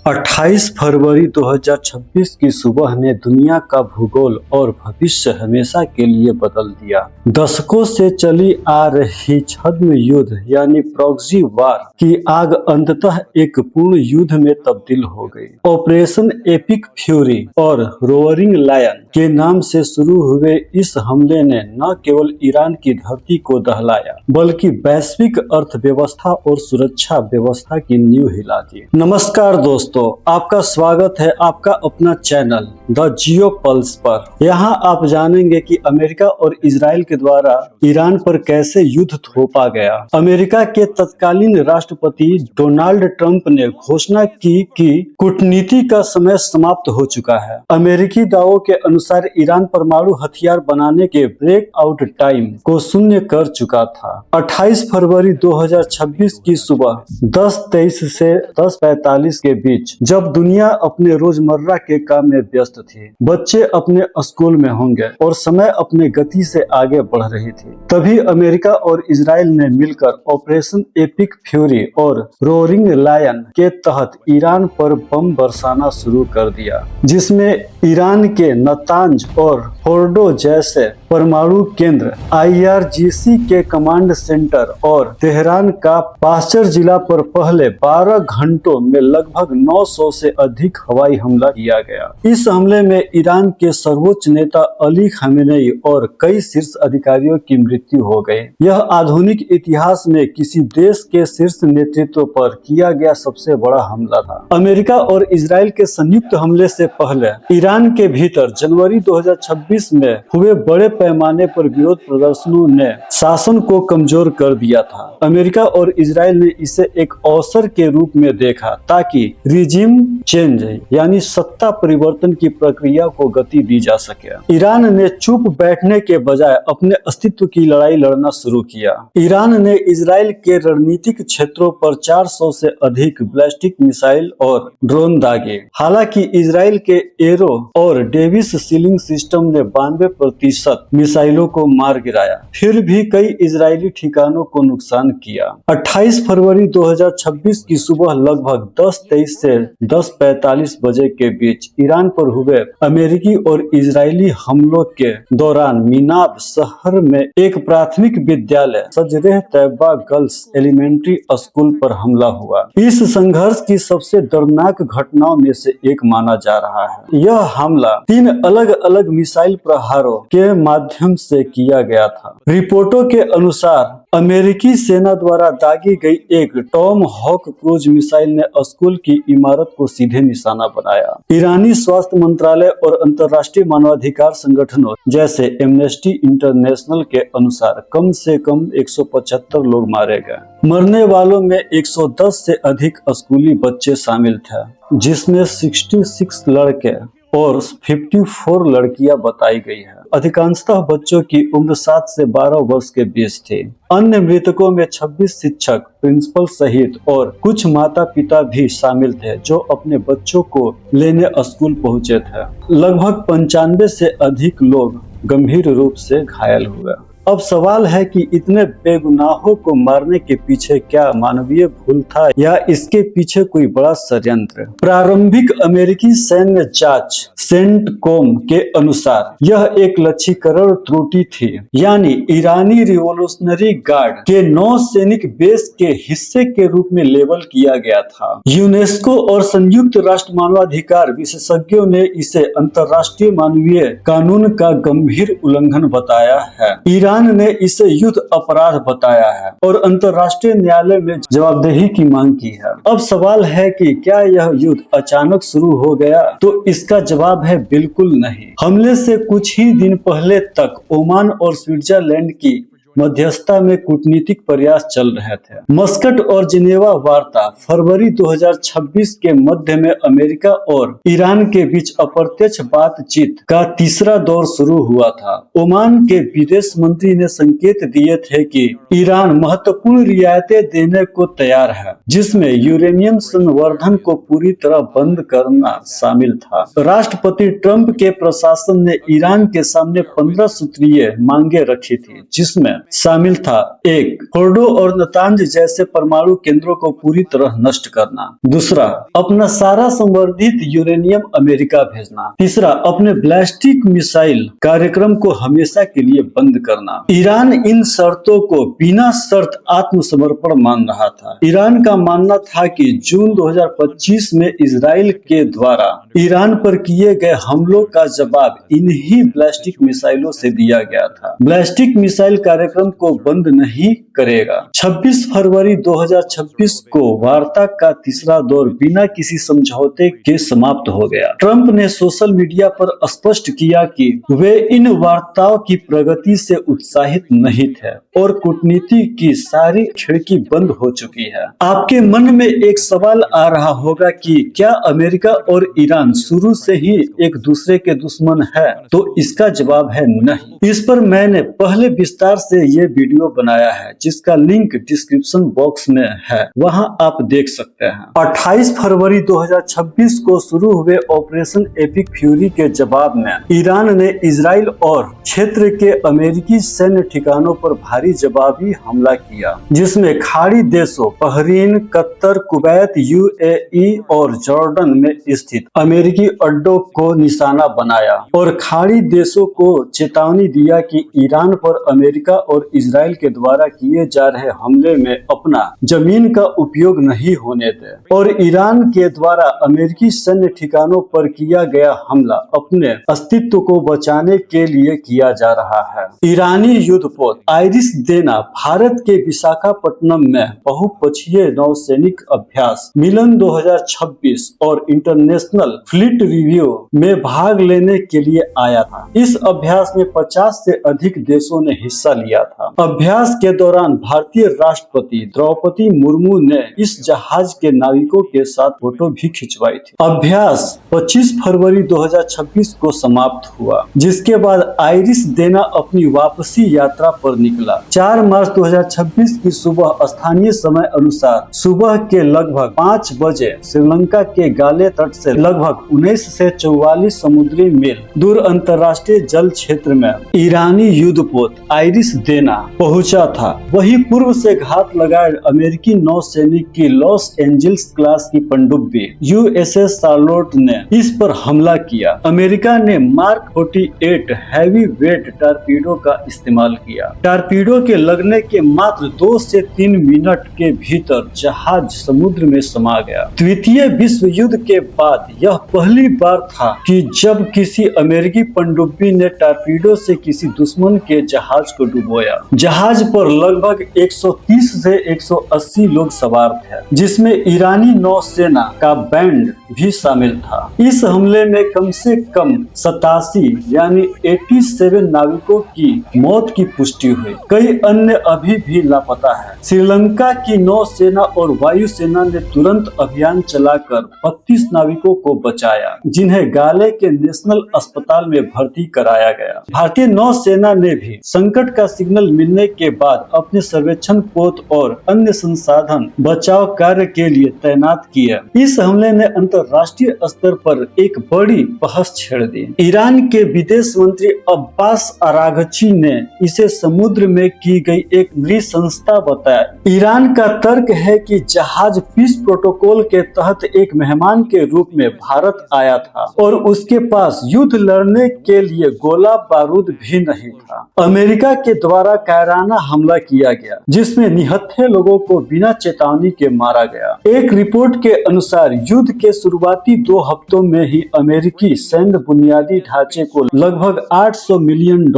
28 फरवरी 2026 की सुबह ने दुनिया का भूगोल और भविष्य हमेशा के लिए बदल दिया। दशकों से चली आ रही छद्म युद्ध यानी प्रॉक्सी वार की आग अंततः एक पूर्ण युद्ध में तब्दील हो गई। ऑपरेशन एपिक फ्यूरी और रोअरिंग लायन के नाम से शुरू हुए इस हमले ने न केवल ईरान की धरती को दहलाया बल्कि वैश्विक अर्थव्यवस्था और सुरक्षा व्यवस्था की नींव हिला दी। नमस्कार दोस्तों, आपका स्वागत है आपका अपना चैनल द जियो पल्स पर। यहाँ आप जानेंगे कि अमेरिका और इजराइल के द्वारा ईरान पर कैसे युद्ध थोपा गया। अमेरिका के तत्कालीन राष्ट्रपति डोनाल्ड ट्रंप ने घोषणा की कि कूटनीति का समय समाप्त हो चुका है। अमेरिकी दावों के अनुसार ईरान परमाणु हथियार बनाने के ब्रेक आउट टाइम को शून्य कर चुका था। 28 फरवरी 2026 की सुबह 10:23 से 10:45 के बीच जब दुनिया अपने रोजमर्रा के काम में व्यस्त थी, बच्चे अपने स्कूल में होंगे और समय अपने गति से आगे बढ़ रही थी, तभी अमेरिका और इजराइल ने मिलकर ऑपरेशन एपिक फ्यूरी और रोअरिंग लायन के तहत ईरान पर बम बरसाना शुरू कर दिया, जिसमें ईरान के नतांज और फोर्डो जैसे परमाणु केंद्र, IRGC के कमांड सेंटर और तेहरान का पास्चर जिला पर पहले 12 घंटों में लगभग 900 से अधिक हवाई हमला किया गया। इस हमले में ईरान के सर्वोच्च नेता अली खामेनेई और कई शीर्ष अधिकारियों की मृत्यु हो गई। यह आधुनिक इतिहास में किसी देश के शीर्ष नेतृत्व पर किया गया सबसे बड़ा हमला था। अमेरिका और इजराइल के संयुक्त हमले से पहले ईरान के भीतर जनवरी 2026 में हुए बड़े पैमाने पर विरोध प्रदर्शनों ने शासन को कमजोर कर दिया था। अमेरिका और इजराइल ने इसे एक अवसर के रूप में देखा ताकि रिजिम चेंज यानी सत्ता परिवर्तन की प्रक्रिया को गति दी जा सके। ईरान ने चुप बैठने के बजाय अपने अस्तित्व की लड़ाई लड़ना शुरू किया। ईरान ने इजराइल के रणनीतिक क्षेत्रों पर 400 से अधिक बैलिस्टिक मिसाइल और ड्रोन दागे। हालांकि इजराइल के एरो और डेविस सीलिंग सिस्टम ने 92% मिसाइलों को मार गिराया, फिर भी कई इजरायली ठिकानों को नुकसान किया। 28 फरवरी 2026 की सुबह लगभग 10:23 से 10:45 बजे के बीच ईरान पर हुए अमेरिकी और इजरायली हमलों के दौरान मीनाब शहर में एक प्राथमिक विद्यालय सजरेह तैयबा गर्ल्स एलिमेंट्री स्कूल पर हमला हुआ। इस संघर्ष की सबसे दर्दनाक घटनाओं में से एक माना जा रहा है। यह हमला 3 अलग-अलग मिसाइल प्रहारों के माध्यम से किया गया था। रिपोर्टों के अनुसार अमेरिकी सेना द्वारा दागी गई एक टॉम हॉक क्रूज मिसाइल ने स्कूल की इमारत को सीधे निशाना बनाया। ईरानी स्वास्थ्य मंत्रालय और अंतर्राष्ट्रीय मानवाधिकार संगठनों जैसे एमनेस्टी इंटरनेशनल के अनुसार कम से कम 175 लोग मारे गए। मरने वालों में 110 से अधिक स्कूली बच्चे शामिल थे, जिसमें 66 लड़के और 54 लड़कियां बताई गई है। अधिकांशतः बच्चों की उम्र 7 से 12 वर्ष के बीच थी। अन्य मृतकों में 26 शिक्षक, प्रिंसिपल सहित और कुछ माता पिता भी शामिल थे जो अपने बच्चों को लेने स्कूल पहुंचे थे। लगभग 95 से अधिक लोग गंभीर रूप से घायल हुए। अब सवाल है कि इतने बेगुनाहों को मारने के पीछे क्या मानवीय भूल था या इसके पीछे कोई बड़ा षड्यंत्र। प्रारंभिक अमेरिकी सैन्य जांच सेंटकॉम के अनुसार यह एक लक्ष्यीकरण त्रुटि थी, यानी ईरानी रिवॉल्यूशनरी गार्ड के 9 सैनिक बेस के हिस्से के रूप में लेबल किया गया था। यूनेस्को और संयुक्त राष्ट्र मानवाधिकार विशेषज्ञों ने इसे अंतर्राष्ट्रीय मानवीय कानून का गंभीर उल्लंघन बताया है। ईरान ने इसे युद्ध अपराध बताया है और अंतर्राष्ट्रीय न्यायालय में जवाबदेही की मांग की है। अब सवाल है कि क्या यह युद्ध अचानक शुरू हो गया? तो इसका जवाब है बिल्कुल नहीं। हमले से कुछ ही दिन पहले तक ओमान और स्विट्जरलैंड की मध्यस्थता में कूटनीतिक प्रयास चल रहे थे। मस्कट और जिनेवा वार्ता फरवरी 2026 के मध्य में अमेरिका और ईरान के बीच अप्रत्यक्ष बातचीत का तीसरा दौर शुरू हुआ था। ओमान के विदेश मंत्री ने संकेत दिए थे कि ईरान महत्वपूर्ण रियायतें देने को तैयार है, जिसमें यूरेनियम संवर्धन को पूरी तरह बंद करना शामिल था। राष्ट्रपति ट्रंप के प्रशासन ने ईरान के सामने 15 सूत्रीय मांगे रखी थी, जिसमें शामिल था। 1. फोर्डो और नातांज जैसे परमाणु केंद्रों को पूरी तरह नष्ट करना। दूसरा, अपना सारा संवर्धित यूरेनियम अमेरिका भेजना। तीसरा, अपने बैलिस्टिक मिसाइल कार्यक्रम को हमेशा के लिए बंद करना। ईरान इन शर्तों को बिना शर्त आत्मसमर्पण मान रहा था। ईरान का मानना था कि जून 2025 में इजराइल के द्वारा ईरान पर किए गए हमलों का जवाब इन्हीं बैलिस्टिक मिसाइलों से दिया गया था। बैलिस्टिक मिसाइल कार्यक्रम को बंद नहीं करेगा। 26 फरवरी 2026 को वार्ता का तीसरा दौर बिना किसी समझौते के समाप्त हो गया। ट्रंप ने सोशल मीडिया पर स्पष्ट किया कि वे इन वार्ताओं की प्रगति से उत्साहित नहीं थे और कूटनीति की सारी खिड़की बंद हो चुकी है। आपके मन में एक सवाल आ रहा होगा कि क्या अमेरिका और ईरान शुरू से ही एक दूसरे के दुश्मन है? तो इसका जवाब है नहीं। इस पर मैंने पहले विस्तार से ये वीडियो बनाया है, जिसका लिंक डिस्क्रिप्शन बॉक्स में है, वहां आप देख सकते हैं। 28 फरवरी 2026 को शुरू हुए ऑपरेशन एपिक फ्यूरी के जवाब में ईरान ने इजराइल और क्षेत्र के अमेरिकी सैन्य ठिकानों पर भारी जवाबी हमला किया, जिसमें खाड़ी देशों बहरीन, कतर, कुवैत, यूएई और जॉर्डन में स्थित अमेरिकी अड्डों को निशाना बनाया और खाड़ी देशों को चेतावनी दिया कि ईरान पर अमेरिका और इजराइल के द्वारा किए जा रहे हमले में अपना जमीन का उपयोग नहीं होने दे और ईरान के द्वारा अमेरिकी सैन्य ठिकानों पर किया गया हमला अपने अस्तित्व को बचाने के लिए किया जा रहा है। ईरानी युद्धपोत आइरिस देना भारत के विशाखापट्टनम में बहुपक्षीय नौसैनिक अभ्यास मिलन 2026 और इंटरनेशनल फ्लीट रिव्यू में भाग लेने के लिए आया था। इस अभ्यास में 50 से अधिक देशों ने हिस्सा लिया था। अभ्यास के दौरान भारतीय राष्ट्रपति द्रौपदी मुर्मू ने इस जहाज के नाविकों के साथ फोटो भी खिंचवाई थी। अभ्यास 25 फरवरी 2026 को समाप्त हुआ, जिसके बाद आइरिस देना अपनी वापसी यात्रा पर निकला। 4 मार्च 2026 की सुबह स्थानीय समय अनुसार सुबह के लगभग 5 बजे श्रीलंका के गाले तट से लगभग 19 से 44 समुद्री मील दूर अंतर्राष्ट्रीय जल क्षेत्र में ईरानी युद्धपोत आइरिस देना पहुंचा था। वही पूर्व से घात लगाए अमेरिकी नौसैनिक की लॉस एंजल्स क्लास की पनडुब्बी यूएसएस शार्लोट ने इस पर हमला किया। अमेरिका ने मार्क 48 हैवी वेट टारपीडो का इस्तेमाल किया। टारपीडो के लगने के मात्र 2 से 3 मिनट के भीतर जहाज समुद्र में समा गया। द्वितीय विश्व युद्ध के बाद यह पहली बार था कि जब किसी अमेरिकी पनडुब्बी ने टारपीडो से किसी दुश्मन के जहाज को डुबोया। जहाज पर लगभग 130 से 180 लोग सवार थे, जिसमें ईरानी नौसेना का बैंड भी शामिल था। इस हमले में कम से कम 87 यानी 87 नाविकों की मौत की पुष्टि हुई। कई अन्य अभी भी लापता है। श्रीलंका की नौसेना और वायुसेना ने तुरंत अभियान चलाकर 32 नाविकों को बचाया, जिन्हें गाले के नेशनल अस्पताल में भर्ती कराया गया। भारतीय नौसेना ने भी संकट का सिग्नल मिलने के बाद अपने सर्वेक्षण पोत और अन्य संसाधन बचाव कार्य के लिए तैनात किए। इस हमले ने अंतर्राष्ट्रीय स्तर पर एक बड़ी बहस छेड़ दी। ईरान के विदेश मंत्री अब्बास अरागची ने इसे समुद्र में की गई एक नृशंसता बताया। ईरान का तर्क है कि जहाज पीस प्रोटोकॉल के तहत एक मेहमान के रूप में भारत आया था और उसके पास युद्ध लड़ने के लिए गोला बारूद भी नहीं था। अमेरिका के द्वारा कायराना हमला किया गया, जिसमें निहत्थे लोगों को बिना चेतावनी के मारा गया। एक रिपोर्ट के अनुसार युद्ध के शुरुआती 2 हफ्तों में ही अमेरिकी सैन्य बुनियादी ढांचे को लगभग $800 मिलियन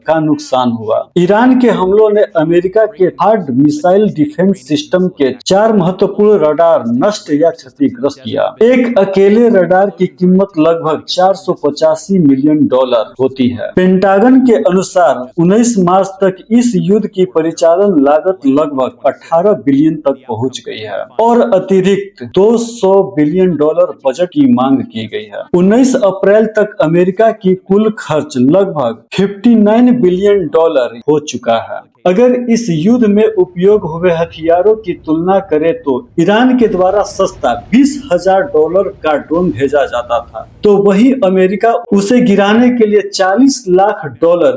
का नुकसान हुआ। ईरान के हमलों ने अमेरिका के हार्ड मिसाइल डिफेंस सिस्टम के 4 महत्वपूर्ण रडार नष्ट या क्षतिग्रस्त किया। एक अकेले रडार की कीमत लगभग $485 मिलियन होती है। पेंटागन के अनुसार 19 मार्च तक इस युद्ध की परिचालन लागत लगभग 18 बिलियन तक पहुंच गई है और अतिरिक्त $200 बिलियन बजट की मांग की गई है। 19 अप्रैल तक अमेरिका की कुल खर्च लगभग $59 बिलियन हो चुका है अगर इस युद्ध में उपयोग हुए हथियारों की तुलना करें तो ईरान के द्वारा सस्ता $20,000 का ड्रोन भेजा जाता था, तो वही अमेरिका उसे गिराने के लिए $40 लाख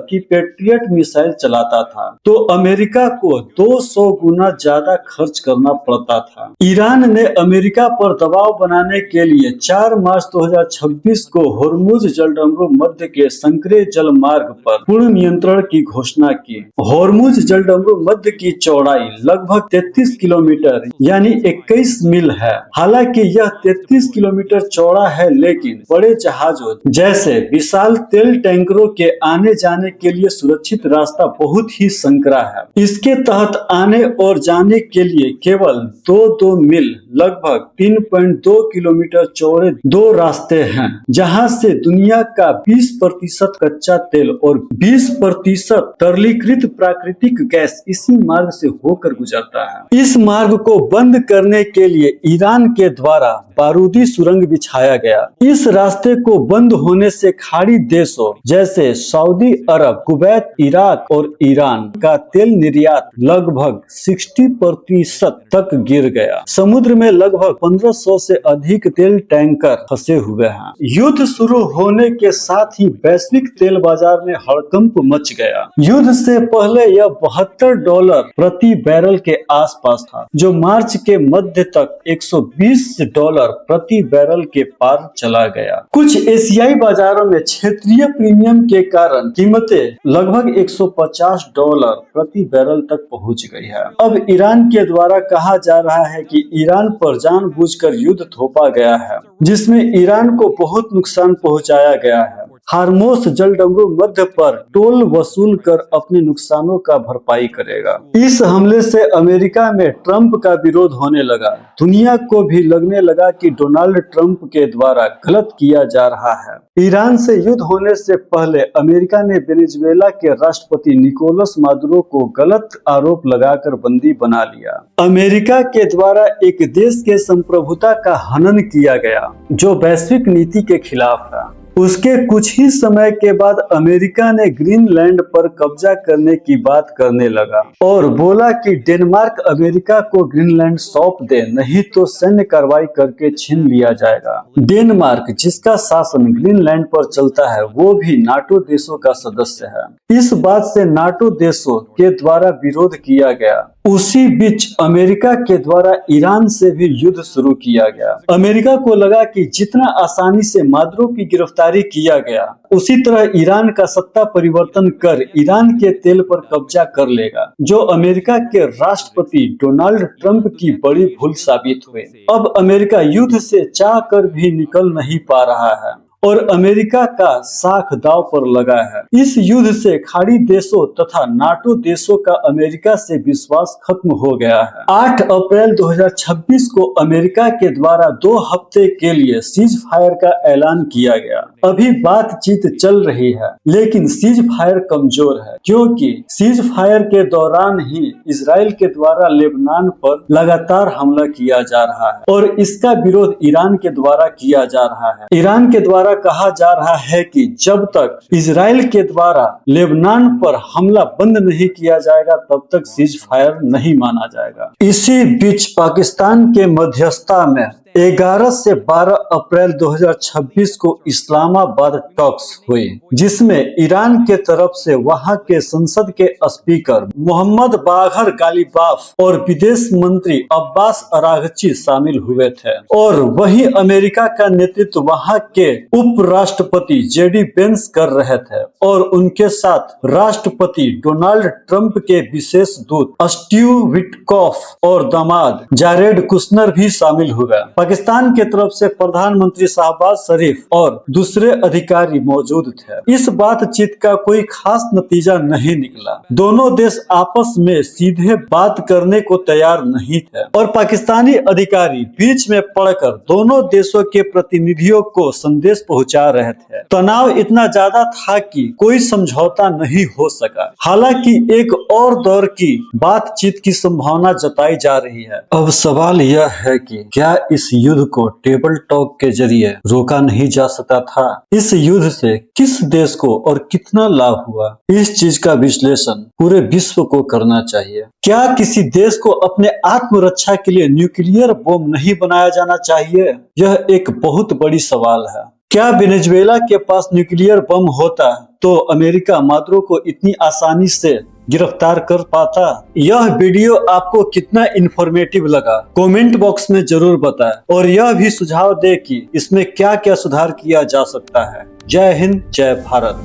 की पेट्रियट मिसाइल चलाता था, तो अमेरिका को 200 गुना ज्यादा खर्च करना पड़ता था। ईरान ने अमेरिका पर दबाव बनाने के लिए 4 मार्च 2026 को होर्मुज जलडमरू मध्य के संकरे जल मार्ग पर पूर्ण नियंत्रण की घोषणा की। होर्मुज जलडमरू मध्य की चौड़ाई लगभग 33 किलोमीटर यानी 21 मील है। हालांकि यह 33 किलोमीटर चौड़ा है, लेकिन बड़े जहाजों जैसे विशाल तेल टैंकरों के आने जाने के लिए सुरक्षित रास्ता बहुत ही संकरा है। इसके तहत आने और जाने के लिए केवल 2 मील लगभग 3.2 किलोमीटर चौड़े 2 रास्ते हैं, जहां से दुनिया का 20% कच्चा तेल और 20% तरलीकृत प्राकृतिक गैस इसी मार्ग से होकर गुजरता है। इस मार्ग को बंद करने के लिए ईरान के द्वारा बारूदी सुरंग बिछाया गया। इस रास्ते को बंद होने से खाड़ी देशों जैसे सऊदी अरब, कुवैत, इराक और ईरान का तेल निर्यात लगभग 60% तक गिर गया। समुद्र में लगभग 1500 से अधिक तेल टैंकर फंसे हुए हैं। युद्ध शुरू होने के साथ ही वैश्विक तेल बाजार में हड़कंप मच गया। युद्ध से पहले यह $72 प्रति बैरल के आसपास था, जो मार्च के मध्य तक $120 प्रति बैरल के पार चला गया। कुछ एशियाई बाजारों में क्षेत्रीय प्रीमियम के कारण कीमतें लगभग $150 प्रति बैरल तक पहुंच गई है। अब ईरान के द्वारा कहा जा रहा है कि ईरान पर जानबूझकर युद्ध थोपा गया है, जिसमें ईरान को बहुत नुकसान पहुंचाया गया है। हार्मोस जलडमरू मध्य पर टोल वसूल कर अपने नुकसानों का भरपाई करेगा। इस हमले से अमेरिका में ट्रंप का विरोध होने लगा। दुनिया को भी लगने लगा कि डोनाल्ड ट्रंप के द्वारा गलत किया जा रहा है। ईरान से युद्ध होने से पहले अमेरिका ने वेनेजुएला के राष्ट्रपति निकोलस मादुरो को गलत आरोप लगाकर बंदी बना लिया। अमेरिका के द्वारा एक देश के संप्रभुता का हनन किया गया, जो वैश्विक नीति के खिलाफ है। उसके कुछ ही समय के बाद अमेरिका ने ग्रीनलैंड पर कब्जा करने की बात करने लगा और बोला कि डेनमार्क अमेरिका को ग्रीनलैंड सौंप दे, नहीं तो सैन्य कार्रवाई करके छीन लिया जाएगा। डेनमार्क, जिसका शासन ग्रीनलैंड पर चलता है, वो भी नाटो देशों का सदस्य है। इस बात से नाटो देशों के द्वारा विरोध किया गया। उसी बीच अमेरिका के द्वारा ईरान से भी युद्ध शुरू किया गया। अमेरिका को लगा कि जितना आसानी से मादुरो की गिरफ्तारी किया गया, उसी तरह ईरान का सत्ता परिवर्तन कर ईरान के तेल पर कब्जा कर लेगा, जो अमेरिका के राष्ट्रपति डोनाल्ड ट्रंप की बड़ी भूल साबित हुई। अब अमेरिका युद्ध से चाह कर भी निकल नहीं पा रहा है और अमेरिका का साख दांव पर लगा है। इस युद्ध से खाड़ी देशों तथा नाटो देशों का अमेरिका से विश्वास खत्म हो गया है। 8 अप्रैल 2026 को अमेरिका के द्वारा 2 हफ्ते के लिए सीज फायर का ऐलान किया गया। अभी बातचीत चल रही है, लेकिन सीज फायर कमजोर है, क्योंकि सीज फायर के दौरान ही इजराइल के द्वारा लेबनान पर लगातार हमला किया जा रहा है और इसका विरोध ईरान के द्वारा किया जा रहा है। ईरान के द्वारा कहा जा रहा है कि जब तक इजराइल के द्वारा लेबनान पर हमला बंद नहीं किया जाएगा, तब तक सीज फायर नहीं माना जाएगा। इसी बीच पाकिस्तान के मध्यस्थता में 11 से 12 अप्रैल 2026 को इस्लामाबाद टॉक्स हुई, जिसमें ईरान के तरफ से वहां के संसद के स्पीकर मोहम्मद बागर गालिबाफ और विदेश मंत्री अब्बास अरागची शामिल हुए थे और वही अमेरिका का नेतृत्व वहां के उपराष्ट्रपति जेडी वेंस कर रहे थे और उनके साथ राष्ट्रपति डोनाल्ड ट्रंप के विशेष दूत स्टीव विटकॉफ और दामाद जारेड कुशनर भी शामिल हुए। पाकिस्तान के तरफ से प्रधानमंत्री शहबाज शरीफ और दूसरे अधिकारी मौजूद थे। इस बातचीत का कोई खास नतीजा नहीं निकला। दोनों देश आपस में सीधे बात करने को तैयार नहीं थे और पाकिस्तानी अधिकारी बीच में पड़कर दोनों देशों के प्रतिनिधियों को संदेश पहुंचा रहे थे। तनाव इतना ज्यादा था कि कोई समझौता नहीं हो सका। हालांकि एक और दौर की बातचीत की संभावना जताई जा रही है। अब सवाल यह है कि क्या इस इस युद्ध को टेबल टॉक के जरिए रोका नहीं जा सकता था? इस युद्ध से किस देश को और कितना लाभ हुआ? इस चीज का विश्लेषण पूरे विश्व को करना चाहिए। क्या किसी देश को अपने आत्मरक्षा के लिए न्यूक्लियर बम नहीं बनाया जाना चाहिए? यह एक बहुत बड़ी सवाल है। क्या वेनेजुएला के पास न्यूक्लियर बम होता तो अमेरिका मादुरो को इतनी आसानी से गिरफ्तार कर पाता? यह वीडियो आपको कितना इंफॉर्मेटिव लगा कमेंट बॉक्स में जरूर बताएं और यह भी सुझाव दें कि इसमें क्या क्या सुधार किया जा सकता है। जय हिंद, जय भारत।